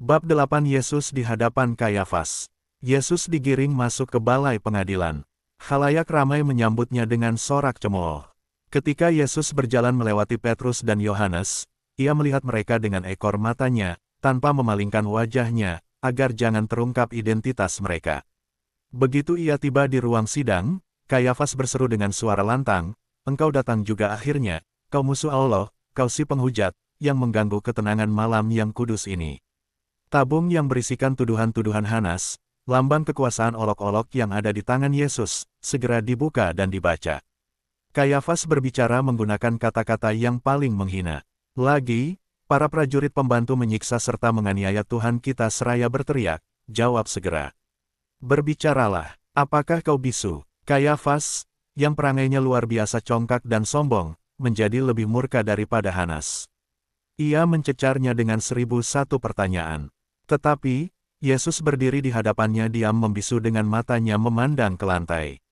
Bab 8 Yesus di hadapan Kayafas. Yesus digiring masuk ke balai pengadilan. Khalayak ramai menyambutnya dengan sorak cemooh. Ketika Yesus berjalan melewati Petrus dan Yohanes, ia melihat mereka dengan ekor matanya, tanpa memalingkan wajahnya, agar jangan terungkap identitas mereka. Begitu ia tiba di ruang sidang, Kayafas berseru dengan suara lantang, "Engkau datang juga akhirnya, kau musuh Allah, kau si penghujat, yang mengganggu ketenangan malam yang kudus ini." Tabung yang berisikan tuduhan-tuduhan Hanas, lambang kekuasaan olok-olok yang ada di tangan Yesus, segera dibuka dan dibaca. Kayafas berbicara menggunakan kata-kata yang paling menghina. Lagi, para prajurit pembantu menyiksa serta menganiaya Tuhan kita seraya berteriak, "Jawab segera. Berbicaralah, apakah kau bisu?" Kayafas, yang perangainya luar biasa congkak dan sombong, menjadi lebih murka daripada Hanas. Ia mencecarnya dengan 1001 pertanyaan. Tetapi, Yesus berdiri di hadapannya diam membisu dengan matanya memandang ke lantai.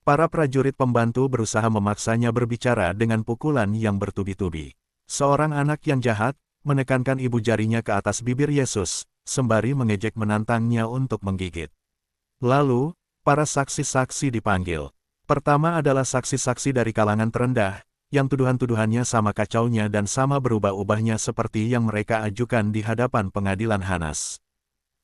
Para prajurit pembantu berusaha memaksanya berbicara dengan pukulan yang bertubi-tubi. Seorang anak yang jahat, menekankan ibu jarinya ke atas bibir Yesus, sembari mengejek menantangnya untuk menggigit. Lalu, para saksi-saksi dipanggil. Pertama adalah saksi-saksi dari kalangan terendah, yang tuduhan-tuduhannya sama kacaunya dan sama berubah-ubahnya seperti yang mereka ajukan di hadapan pengadilan Hanas.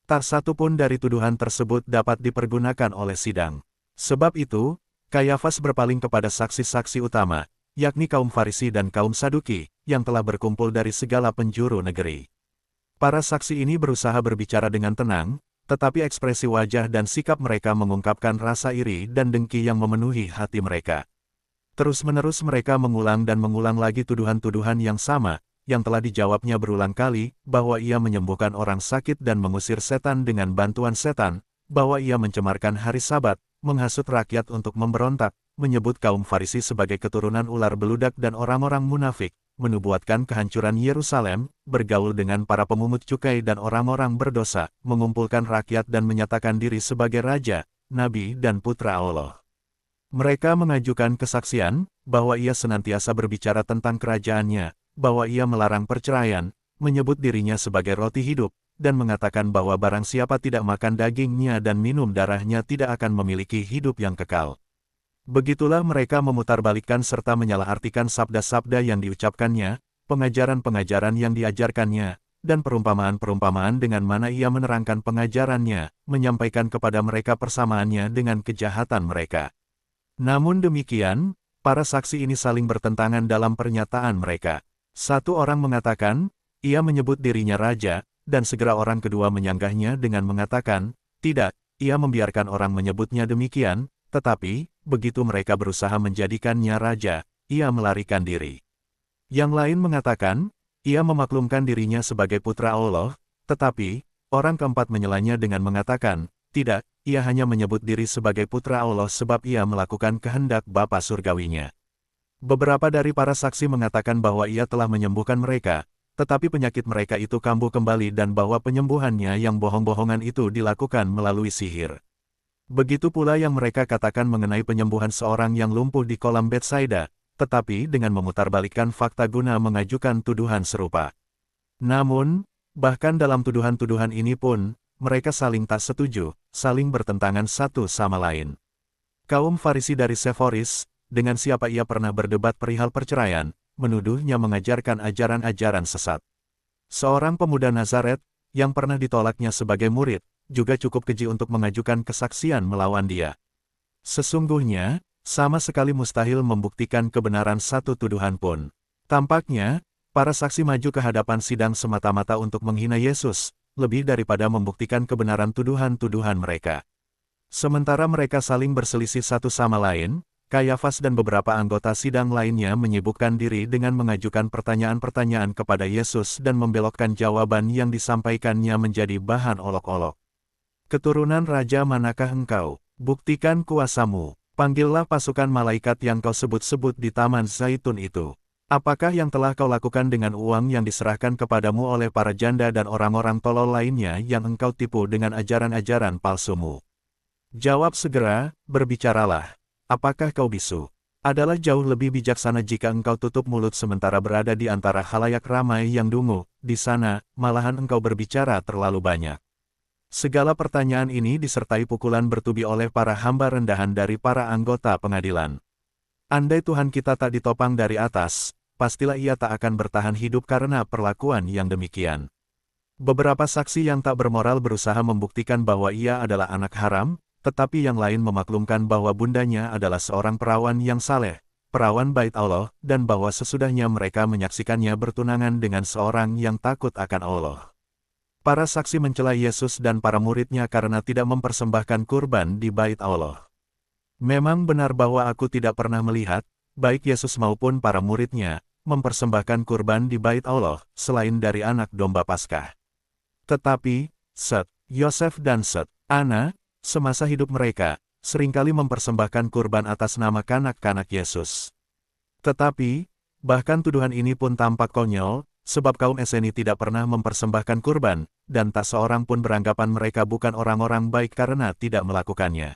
Tak satu pun dari tuduhan tersebut dapat dipergunakan oleh sidang. Sebab itu, Kayafas berpaling kepada saksi-saksi utama, yakni kaum Farisi dan kaum Saduki, yang telah berkumpul dari segala penjuru negeri. Para saksi ini berusaha berbicara dengan tenang, tetapi ekspresi wajah dan sikap mereka mengungkapkan rasa iri dan dengki yang memenuhi hati mereka. Terus-menerus mereka mengulang dan mengulang lagi tuduhan-tuduhan yang sama, yang telah dijawabnya berulang kali, bahwa ia menyembuhkan orang sakit dan mengusir setan dengan bantuan setan, bahwa ia mencemarkan hari Sabat, menghasut rakyat untuk memberontak, menyebut kaum Farisi sebagai keturunan ular beludak dan orang-orang munafik, menubuatkan kehancuran Yerusalem, bergaul dengan para pemungut cukai dan orang-orang berdosa, mengumpulkan rakyat dan menyatakan diri sebagai raja, nabi dan putra Allah. Mereka mengajukan kesaksian, bahwa ia senantiasa berbicara tentang kerajaannya, bahwa ia melarang perceraian, menyebut dirinya sebagai roti hidup, dan mengatakan bahwa barang siapa tidak makan dagingnya dan minum darahnya tidak akan memiliki hidup yang kekal. Begitulah mereka memutarbalikkan serta menyalahartikan sabda-sabda yang diucapkannya, pengajaran-pengajaran yang diajarkannya, dan perumpamaan-perumpamaan dengan mana ia menerangkan pengajarannya, menyampaikan kepada mereka persamaannya dengan kejahatan mereka. Namun demikian, para saksi ini saling bertentangan dalam pernyataan mereka. Satu orang mengatakan, ia menyebut dirinya raja, dan segera orang kedua menyanggahnya dengan mengatakan, tidak, ia membiarkan orang menyebutnya demikian, tetapi, begitu mereka berusaha menjadikannya raja, ia melarikan diri. Yang lain mengatakan, ia memaklumkan dirinya sebagai putra Allah, tetapi, orang keempat menyelanya dengan mengatakan, tidak, ia hanya menyebut diri sebagai putra Allah sebab ia melakukan kehendak Bapa surgawinya. Beberapa dari para saksi mengatakan bahwa ia telah menyembuhkan mereka, tetapi penyakit mereka itu kambuh kembali dan bahwa penyembuhannya yang bohong-bohongan itu dilakukan melalui sihir. Begitu pula yang mereka katakan mengenai penyembuhan seorang yang lumpuh di kolam Betsaida, tetapi dengan memutarbalikkan fakta guna mengajukan tuduhan serupa. Namun, bahkan dalam tuduhan-tuduhan ini pun, mereka saling tak setuju, saling bertentangan satu sama lain. Kaum Farisi dari Seforis, dengan siapa ia pernah berdebat perihal perceraian, menuduhnya mengajarkan ajaran-ajaran sesat. Seorang pemuda Nazaret, yang pernah ditolaknya sebagai murid, juga cukup keji untuk mengajukan kesaksian melawan dia. Sesungguhnya, sama sekali mustahil membuktikan kebenaran satu tuduhan pun. Tampaknya, para saksi maju ke hadapan sidang semata-mata untuk menghina Yesus, lebih daripada membuktikan kebenaran tuduhan-tuduhan mereka. Sementara mereka saling berselisih satu sama lain, Kayafas dan beberapa anggota sidang lainnya menyibukkan diri dengan mengajukan pertanyaan-pertanyaan kepada Yesus dan membelokkan jawaban yang disampaikannya menjadi bahan olok-olok. "Keturunan raja manakah engkau? Buktikan kuasamu. Panggillah pasukan malaikat yang kau sebut-sebut di Taman Zaitun itu. Apakah yang telah kau lakukan dengan uang yang diserahkan kepadamu oleh para janda dan orang-orang tolol lainnya yang engkau tipu dengan ajaran-ajaran palsumu? Jawab segera, berbicaralah. Apakah kau bisu?" Adalah jauh lebih bijaksana jika engkau tutup mulut sementara berada di antara khalayak ramai yang dungu, di sana, malahan engkau berbicara terlalu banyak. Segala pertanyaan ini disertai pukulan bertubi oleh para hamba rendahan dari para anggota pengadilan. Andai Tuhan kita tak ditopang dari atas, pastilah ia tak akan bertahan hidup karena perlakuan yang demikian. Beberapa saksi yang tak bermoral berusaha membuktikan bahwa ia adalah anak haram, tetapi yang lain memaklumkan bahwa bundanya adalah seorang perawan yang saleh, perawan Bait Allah, dan bahwa sesudahnya mereka menyaksikannya bertunangan dengan seorang yang takut akan Allah. Para saksi mencela Yesus dan para muridnya karena tidak mempersembahkan kurban di Bait Allah. Memang benar bahwa aku tidak pernah melihat, baik Yesus maupun para muridnya, mempersembahkan kurban di Bait Allah, selain dari anak domba Paskah. Tetapi, Set, Yosef dan Set, Ana, semasa hidup mereka, seringkali mempersembahkan kurban atas nama kanak-kanak Yesus. Tetapi, bahkan tuduhan ini pun tampak konyol, sebab kaum Eseni tidak pernah mempersembahkan kurban, dan tak seorang pun beranggapan mereka bukan orang-orang baik karena tidak melakukannya.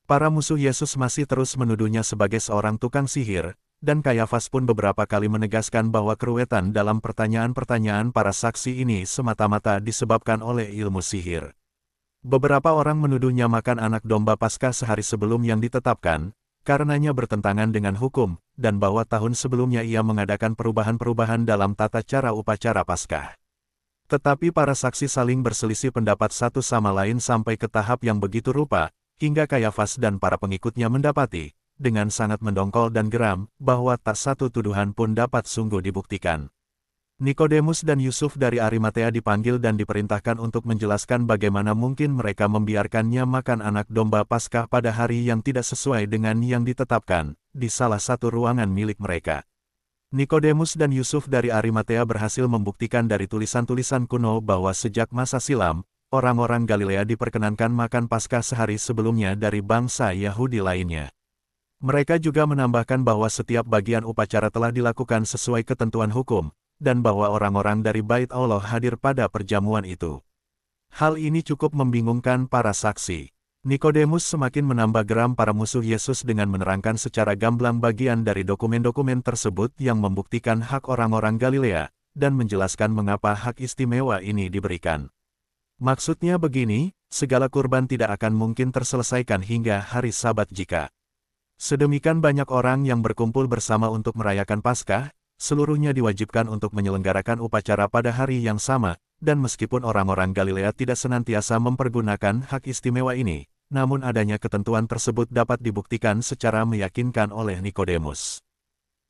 Para musuh Yesus masih terus menuduhnya sebagai seorang tukang sihir, dan Kayafas pun beberapa kali menegaskan bahwa keruwetan dalam pertanyaan-pertanyaan para saksi ini semata-mata disebabkan oleh ilmu sihir. Beberapa orang menuduhnya makan anak domba Paskah sehari sebelum yang ditetapkan, karenanya bertentangan dengan hukum, dan bahwa tahun sebelumnya ia mengadakan perubahan-perubahan dalam tata cara upacara Paskah. Tetapi para saksi saling berselisih pendapat satu sama lain sampai ke tahap yang begitu rupa, hingga Kayafas dan para pengikutnya mendapati, dengan sangat mendongkol dan geram, bahwa tak satu tuduhan pun dapat sungguh dibuktikan. Nikodemus dan Yusuf dari Arimatea dipanggil dan diperintahkan untuk menjelaskan bagaimana mungkin mereka membiarkannya makan anak domba Paskah pada hari yang tidak sesuai dengan yang ditetapkan, di salah satu ruangan milik mereka. Nikodemus dan Yusuf dari Arimatea berhasil membuktikan dari tulisan-tulisan kuno bahwa sejak masa silam, orang-orang Galilea diperkenankan makan Paskah sehari sebelumnya dari bangsa Yahudi lainnya. Mereka juga menambahkan bahwa setiap bagian upacara telah dilakukan sesuai ketentuan hukum, dan bahwa orang-orang dari Bait Allah hadir pada perjamuan itu. Hal ini cukup membingungkan para saksi. Nikodemus semakin menambah geram para musuh Yesus dengan menerangkan secara gamblang bagian dari dokumen-dokumen tersebut yang membuktikan hak orang-orang Galilea, dan menjelaskan mengapa hak istimewa ini diberikan. Maksudnya begini, segala kurban tidak akan mungkin terselesaikan hingga hari Sabat jika sedemikian banyak orang yang berkumpul bersama untuk merayakan Paskah, seluruhnya diwajibkan untuk menyelenggarakan upacara pada hari yang sama, dan meskipun orang-orang Galilea tidak senantiasa mempergunakan hak istimewa ini, namun adanya ketentuan tersebut dapat dibuktikan secara meyakinkan oleh Nikodemus.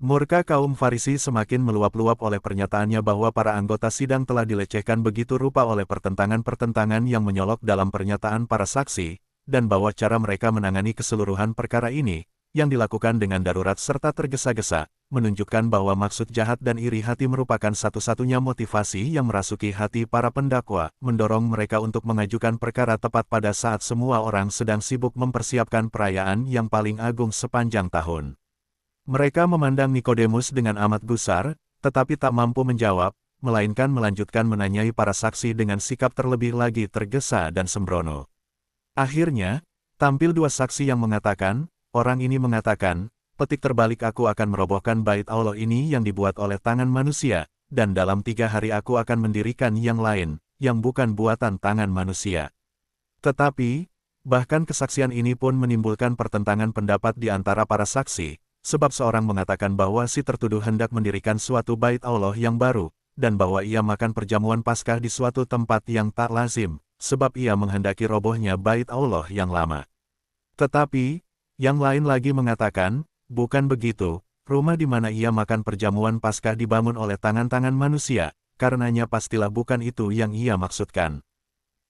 Murka kaum Farisi semakin meluap-luap oleh pernyataannya bahwa para anggota sidang telah dilecehkan begitu rupa oleh pertentangan-pertentangan yang menyolok dalam pernyataan para saksi, dan bahwa cara mereka menangani keseluruhan perkara ini, yang dilakukan dengan darurat serta tergesa-gesa, menunjukkan bahwa maksud jahat dan iri hati merupakan satu-satunya motivasi yang merasuki hati para pendakwa, mendorong mereka untuk mengajukan perkara tepat pada saat semua orang sedang sibuk mempersiapkan perayaan yang paling agung sepanjang tahun. Mereka memandang Nikodemus dengan amat gusar, tetapi tak mampu menjawab, melainkan melanjutkan menanyai para saksi dengan sikap terlebih lagi tergesa dan sembrono. Akhirnya, tampil dua saksi yang mengatakan, orang ini mengatakan, petik terbalik aku akan merobohkan Bait Allah ini yang dibuat oleh tangan manusia, dan dalam 3 hari aku akan mendirikan yang lain, yang bukan buatan tangan manusia. Tetapi, bahkan kesaksian ini pun menimbulkan pertentangan pendapat di antara para saksi, sebab seorang mengatakan bahwa si tertuduh hendak mendirikan suatu Bait Allah yang baru, dan bahwa ia makan perjamuan Paskah di suatu tempat yang tak lazim, sebab ia menghendaki robohnya Bait Allah yang lama. Tetapi, yang lain lagi mengatakan, bukan begitu, rumah di mana ia makan perjamuan Paskah dibangun oleh tangan-tangan manusia, karenanya pastilah bukan itu yang ia maksudkan.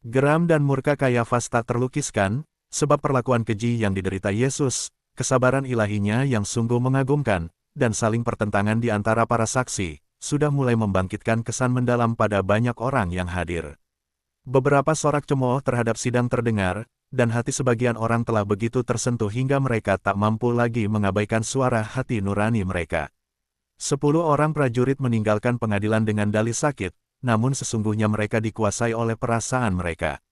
Geram dan murka Kayafas tak terlukiskan, sebab perlakuan keji yang diderita Yesus, kesabaran ilahinya yang sungguh mengagumkan, dan saling pertentangan di antara para saksi, sudah mulai membangkitkan kesan mendalam pada banyak orang yang hadir. Beberapa sorak cemooh terhadap sidang terdengar, dan hati sebagian orang telah begitu tersentuh hingga mereka tak mampu lagi mengabaikan suara hati nurani mereka. 10 orang prajurit meninggalkan pengadilan dengan dalih sakit, namun sesungguhnya mereka dikuasai oleh perasaan mereka.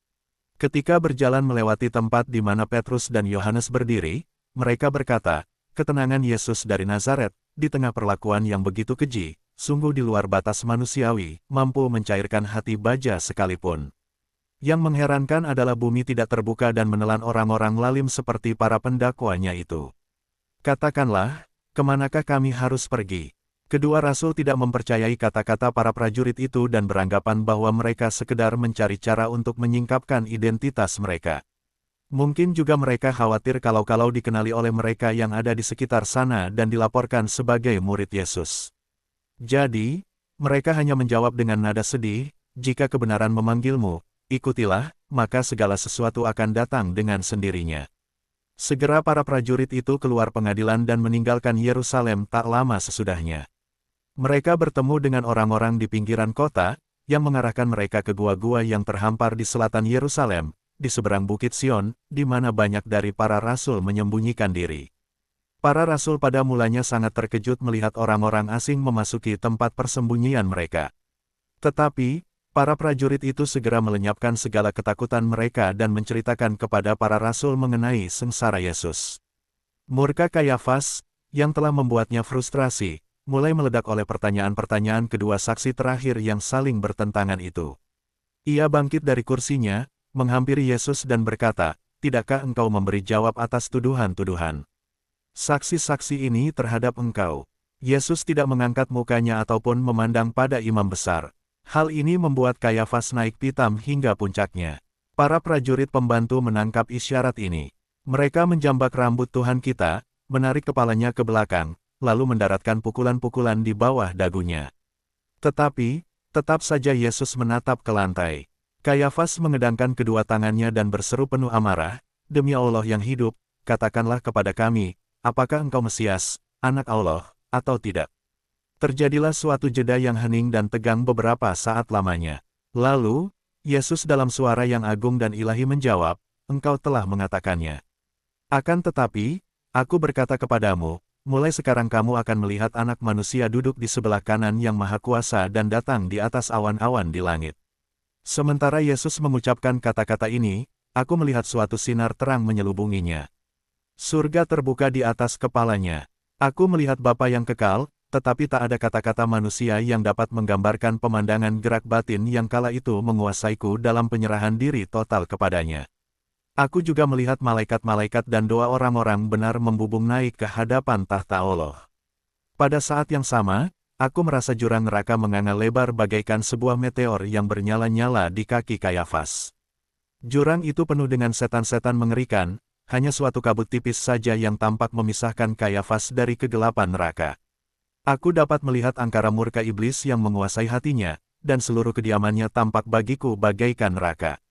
Ketika berjalan melewati tempat di mana Petrus dan Yohanes berdiri, mereka berkata, ketenangan Yesus dari Nazaret, di tengah perlakuan yang begitu keji, sungguh di luar batas manusiawi, mampu mencairkan hati baja sekalipun. Yang mengherankan adalah bumi tidak terbuka dan menelan orang-orang lalim seperti para pendakwanya itu. Katakanlah, kemanakah kami harus pergi? Kedua rasul tidak mempercayai kata-kata para prajurit itu dan beranggapan bahwa mereka sekedar mencari cara untuk menyingkapkan identitas mereka. Mungkin juga mereka khawatir kalau-kalau dikenali oleh mereka yang ada di sekitar sana dan dilaporkan sebagai murid Yesus. Jadi, mereka hanya menjawab dengan nada sedih, "Jika kebenaran memanggilmu, ikutilah, maka segala sesuatu akan datang dengan sendirinya." Segera para prajurit itu keluar pengadilan dan meninggalkan Yerusalem tak lama sesudahnya. Mereka bertemu dengan orang-orang di pinggiran kota, yang mengarahkan mereka ke gua-gua yang terhampar di selatan Yerusalem, di seberang Bukit Sion, di mana banyak dari para rasul menyembunyikan diri. Para rasul pada mulanya sangat terkejut melihat orang-orang asing memasuki tempat persembunyian mereka. Tetapi, para prajurit itu segera melenyapkan segala ketakutan mereka dan menceritakan kepada para rasul mengenai sengsara Yesus. Murka Kayafas, yang telah membuatnya frustrasi, mulai meledak oleh pertanyaan-pertanyaan kedua saksi terakhir yang saling bertentangan itu. Ia bangkit dari kursinya, menghampiri Yesus dan berkata, "Tidakkah engkau memberi jawab atas tuduhan-tuduhan saksi-saksi ini terhadap engkau?" Yesus tidak mengangkat mukanya ataupun memandang pada imam besar. Hal ini membuat Kayafas naik pitam hingga puncaknya. Para prajurit pembantu menangkap isyarat ini. Mereka menjambak rambut Tuhan kita, menarik kepalanya ke belakang, lalu mendaratkan pukulan-pukulan di bawah dagunya. Tetapi, tetap saja Yesus menatap ke lantai. Kayafas mengedangkan kedua tangannya dan berseru penuh amarah, "Demi Allah yang hidup, katakanlah kepada kami, apakah engkau Mesias, Anak Allah, atau tidak?" Terjadilah suatu jeda yang hening dan tegang beberapa saat lamanya. Lalu, Yesus dalam suara yang agung dan ilahi menjawab, "Engkau telah mengatakannya. Akan tetapi, aku berkata kepadamu, mulai sekarang kamu akan melihat Anak Manusia duduk di sebelah kanan Yang Maha Kuasa dan datang di atas awan-awan di langit." Sementara Yesus mengucapkan kata-kata ini, aku melihat suatu sinar terang menyelubunginya. Surga terbuka di atas kepalanya. Aku melihat Bapa yang kekal, tetapi tak ada kata-kata manusia yang dapat menggambarkan pemandangan gerak batin yang kala itu menguasaiku dalam penyerahan diri total kepadanya. Aku juga melihat malaikat-malaikat dan doa orang-orang benar membubung naik ke hadapan tahta Allah. Pada saat yang sama, aku merasa jurang neraka menganga lebar bagaikan sebuah meteor yang bernyala-nyala di kaki Kayafas. Jurang itu penuh dengan setan-setan mengerikan, hanya suatu kabut tipis saja yang tampak memisahkan Kayafas dari kegelapan neraka. Aku dapat melihat angkara murka iblis yang menguasai hatinya, dan seluruh kediamannya tampak bagiku bagaikan neraka.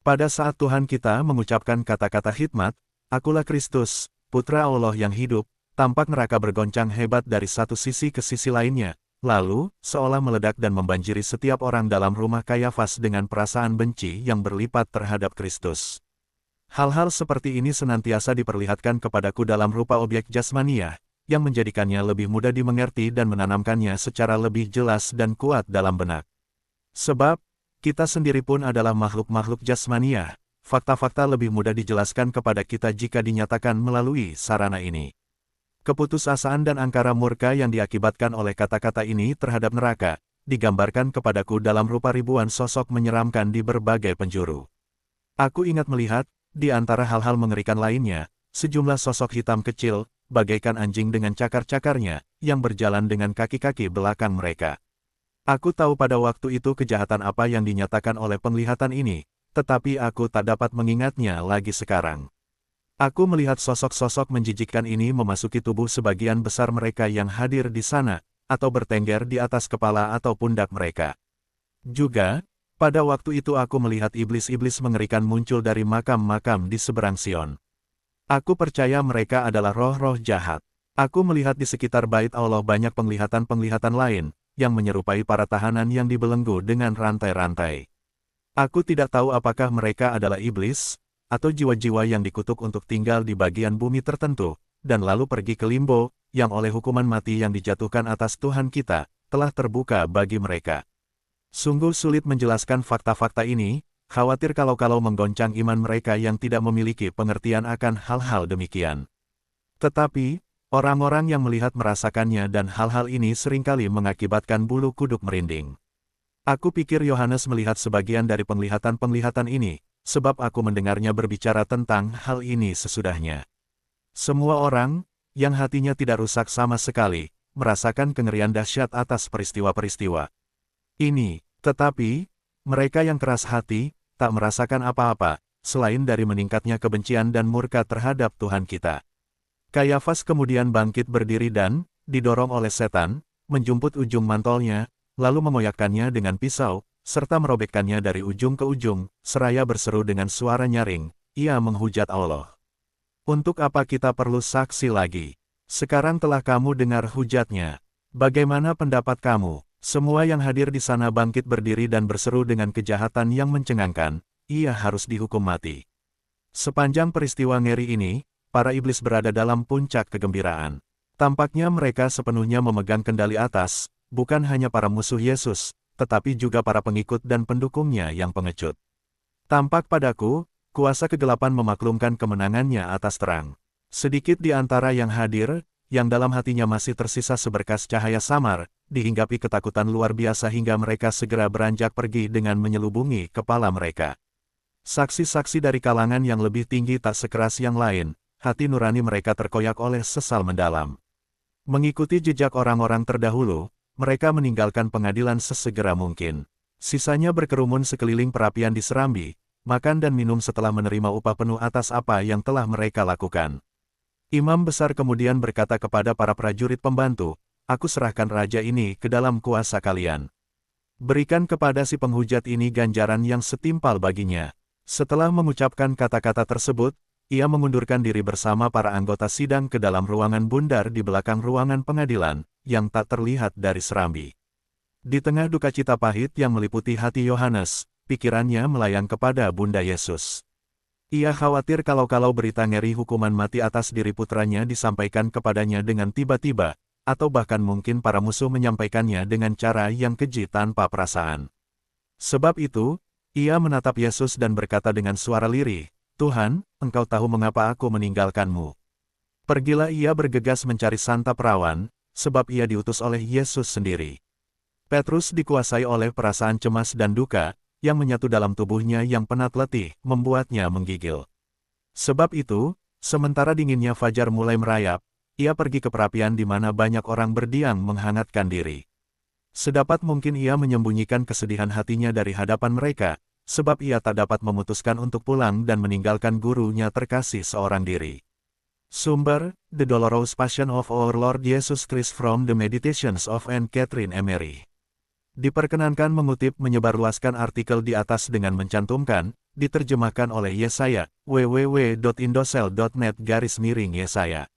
Pada saat Tuhan kita mengucapkan kata-kata hikmat, "Akulah Kristus, Putra Allah yang hidup," tampak neraka bergoncang hebat dari satu sisi ke sisi lainnya, lalu, seolah meledak dan membanjiri setiap orang dalam rumah Kayafas dengan perasaan benci yang berlipat terhadap Kristus. Hal-hal seperti ini senantiasa diperlihatkan kepadaku dalam rupa objek jasmaniah, yang menjadikannya lebih mudah dimengerti dan menanamkannya secara lebih jelas dan kuat dalam benak. Sebab, kita sendiri pun adalah makhluk-makhluk jasmaniah, fakta-fakta lebih mudah dijelaskan kepada kita jika dinyatakan melalui sarana ini. Keputusasaan dan angkara murka yang diakibatkan oleh kata-kata ini terhadap neraka, digambarkan kepadaku dalam rupa ribuan sosok menyeramkan di berbagai penjuru. Aku ingat melihat, di antara hal-hal mengerikan lainnya, sejumlah sosok hitam kecil, bagaikan anjing dengan cakar-cakarnya, yang berjalan dengan kaki-kaki belakang mereka. Aku tahu pada waktu itu kejahatan apa yang dinyatakan oleh penglihatan ini, tetapi aku tak dapat mengingatnya lagi sekarang. Aku melihat sosok-sosok menjijikkan ini memasuki tubuh sebagian besar mereka yang hadir di sana, atau bertengger di atas kepala atau pundak mereka. Juga, pada waktu itu aku melihat iblis-iblis mengerikan muncul dari makam-makam di seberang Sion. Aku percaya mereka adalah roh-roh jahat. Aku melihat di sekitar bait Allah banyak penglihatan-penglihatan lain, yang menyerupai para tahanan yang dibelenggu dengan rantai-rantai. Aku tidak tahu apakah mereka adalah iblis, atau jiwa-jiwa yang dikutuk untuk tinggal di bagian bumi tertentu, dan lalu pergi ke limbo, yang oleh hukuman mati yang dijatuhkan atas Tuhan kita, telah terbuka bagi mereka. Sungguh sulit menjelaskan fakta-fakta ini, khawatir kalau-kalau menggoncang iman mereka yang tidak memiliki pengertian akan hal-hal demikian. Tetapi, Orang-orang yang melihat merasakannya dan hal-hal ini seringkali mengakibatkan bulu kuduk merinding. Aku pikir Yohanes melihat sebagian dari penglihatan-penglihatan ini, sebab aku mendengarnya berbicara tentang hal ini sesudahnya. Semua orang, yang hatinya tidak rusak sama sekali, merasakan kengerian dahsyat atas peristiwa-peristiwa ini, tetapi, mereka yang keras hati, tak merasakan apa-apa, selain dari meningkatnya kebencian dan murka terhadap Tuhan kita. Kayafas kemudian bangkit berdiri dan, didorong oleh setan, menjumput ujung mantolnya, lalu mengoyakkannya dengan pisau, serta merobekkannya dari ujung ke ujung, seraya berseru dengan suara nyaring, ia menghujat Allah. Untuk apa kita perlu saksi lagi? Sekarang telah kamu dengar hujatnya. Bagaimana pendapat kamu? Semua yang hadir di sana bangkit berdiri dan berseru dengan kejahatan yang mencengangkan, ia harus dihukum mati. Sepanjang peristiwa ngeri ini, para iblis berada dalam puncak kegembiraan. Tampaknya mereka sepenuhnya memegang kendali atas, bukan hanya para musuh Yesus, tetapi juga para pengikut dan pendukungnya yang pengecut. Tampak padaku, kuasa kegelapan memaklumkan kemenangannya atas terang. Sedikit di antara yang hadir, yang dalam hatinya masih tersisa seberkas cahaya samar, dihinggapi ketakutan luar biasa hingga mereka segera beranjak pergi dengan menyelubungi kepala mereka. Saksi-saksi dari kalangan yang lebih tinggi tak sekeras yang lain, hati nurani mereka terkoyak oleh sesal mendalam. Mengikuti jejak orang-orang terdahulu, mereka meninggalkan pengadilan sesegera mungkin. Sisanya berkerumun sekeliling perapian di Serambi, makan dan minum setelah menerima upah penuh atas apa yang telah mereka lakukan. Imam besar kemudian berkata kepada para prajurit pembantu, "Aku serahkan raja ini ke dalam kuasa kalian. Berikan kepada si penghujat ini ganjaran yang setimpal baginya." Setelah mengucapkan kata-kata tersebut, ia mengundurkan diri bersama para anggota sidang ke dalam ruangan bundar di belakang ruangan pengadilan, yang tak terlihat dari Serambi. Di tengah duka cita pahit yang meliputi hati Yohanes, pikirannya melayang kepada Bunda Yesus. Ia khawatir kalau berita ngeri hukuman mati atas diri putranya disampaikan kepadanya dengan tiba-tiba, atau bahkan mungkin para musuh menyampaikannya dengan cara yang keji tanpa perasaan. Sebab itu, ia menatap Yesus dan berkata dengan suara lirih, "Tuhan, Engkau tahu mengapa aku meninggalkanmu." Pergilah ia bergegas mencari santa perawan, sebab ia diutus oleh Yesus sendiri. Petrus dikuasai oleh perasaan cemas dan duka, yang menyatu dalam tubuhnya yang penat letih, membuatnya menggigil. Sebab itu, sementara dinginnya fajar mulai merayap, ia pergi ke perapian di mana banyak orang berdiam menghangatkan diri. Sedapat mungkin ia menyembunyikan kesedihan hatinya dari hadapan mereka, sebab ia tak dapat memutuskan untuk pulang dan meninggalkan gurunya terkasih seorang diri. Sumber, The Dolorous Passion of Our Lord Jesus Christ from the Meditations of Anne Catherine Emery. Diperkenankan mengutip menyebarluaskan artikel di atas dengan mencantumkan, diterjemahkan oleh Yesaya, www.indosel.net/Yesaya.